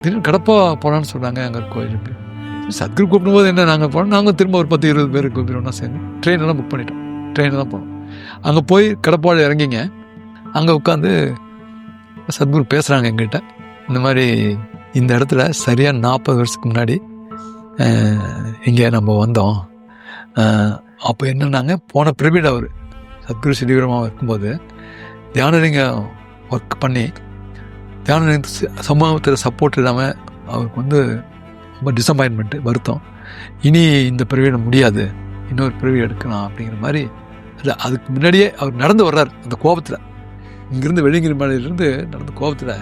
திடீர்னு கடப்பா போகலான்னு சொன்னாங்க அங்கே கோயிலுக்கு. சத்குரு கூப்பிடும்போது என்ன நாங்கள் போனோம், நாங்கள் திரும்ப ஒரு 10-20 பேர் கூப்பிடுவோம்னா சேர்ந்து ட்ரெயினெல்லாம் புக் பண்ணிட்டோம். ட்ரெயினில் தான் போனோம். அங்கே போய் கடப்பாவில் இறங்கிங்க. அங்கே உட்காந்து சத்குரு பேசுகிறாங்க எங்கிட்ட. இந்த மாதிரி இந்த இடத்துல சரியாக 40 வருஷத்துக்கு முன்னாடி இங்கே நம்ம வந்தோம். அப்போ என்னன்னாங்க, போன பிரபீட் அவர் சத்குரு சிதம்பரமாக இருக்கும்போது தியானலிங்கம் ஒர்க் பண்ணி தியானலிங்க சமூகத்தில் சப்போர்ட் இல்லாமல் அவருக்கு வந்து ரொம்ப டிசப்பாயின்மெண்ட்டு, வருத்தம். இனி இந்த பிறவியிட முடியாது, இன்னொரு பிறவி எடுக்கலாம் அப்படிங்கிற மாதிரி. இல்லை, அதுக்கு முன்னாடியே அவர் நடந்து வர்றார் அந்த கோபத்தில். இங்கேருந்து வெள்ளிங்கிரி மலையிலேருந்து நடந்த கோபத்தில்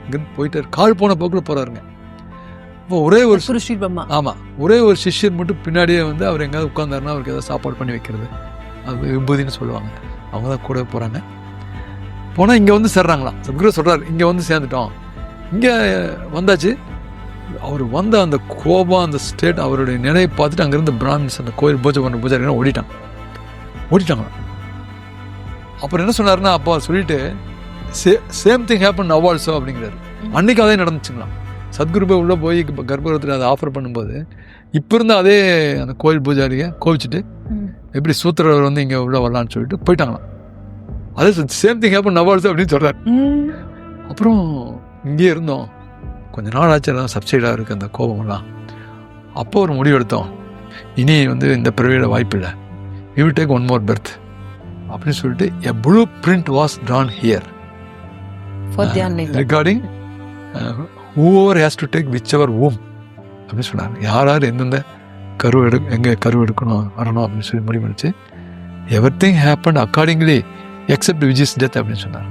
இங்கேருந்து போயிட்டார். கால் போன போக்கில் போகிறாருங்க. இப்போ ஒரே ஒரு ஆமாம், ஒரே ஒரு சிஷ்யர் மட்டும் பின்னாடியே வந்து அவர் எங்கேயாவது உட்காந்தாருன்னா அவருக்கு ஏதாவது சாப்பாடு பண்ணி வைக்கிறது, அது விபூதின்னு சொல்லுவாங்க. அவங்க தான் கூட போகிறாங்க. போனால் இங்கே வந்து சேர்றாங்களாம். சத்குரு சொல்கிறார், இங்கே வந்து சேர்ந்துட்டோம், இங்கே வந்தாச்சு. அவர் வந்த அந்த கோபம், அந்த ஸ்டேட், அவருடைய நினைவை பார்த்துட்டு அங்கேருந்து பிராமின்ஸ் அந்த கோயில் பூஜை பண்ணுற பூஜாரினா ஓடிட்டாங்க. அப்புறம் என்ன சொன்னார்னா, அப்போ சொல்லிட்டு same thing happen now also அப்படிங்கிறாரு. அன்னைக்கு அதே நடந்துச்சுங்களாம். சத்குரு போய் உள்ளே போய் கர்ப்பகிரகத்தில் அதை ஆஃபர் பண்ணும்போது இப்போ இருந்த அதே அந்த கோயில் பூஜாரியை கோவிச்சுட்டு எப்படி சூத்திரவர் வந்து இங்கே உள்ளே வரலான்னு சொல்லிட்டு போயிட்டாங்களாம். அதே same thing happen now also அப்படின்னு சொல்கிறார். அப்புறம் இங்கேயே இருந்தோம், கொஞ்ச நாள் ஆச்சு, எல்லாம் சப்சைடாக இருக்குது அந்த கோபமெல்லாம். அப்போ ஒரு முடிவு எடுத்தோம், இனி வந்து இந்த பிறவியில் வாய்ப்பு இல்லை, we will take one more birth அப்படின்னு சொல்லிட்டு a blueprint was drawn here regarding whoever has to take whichever womb அப்படின்னு சொன்னாங்க. யார் எந்தெந்த எங்கே கரு எடுக்கணும் வரணும் அப்படின்னு சொல்லி முடிவு பண்ணிச்சு. Everything happened accordingly except Vijay's death அப்படின்னு சொன்னார்.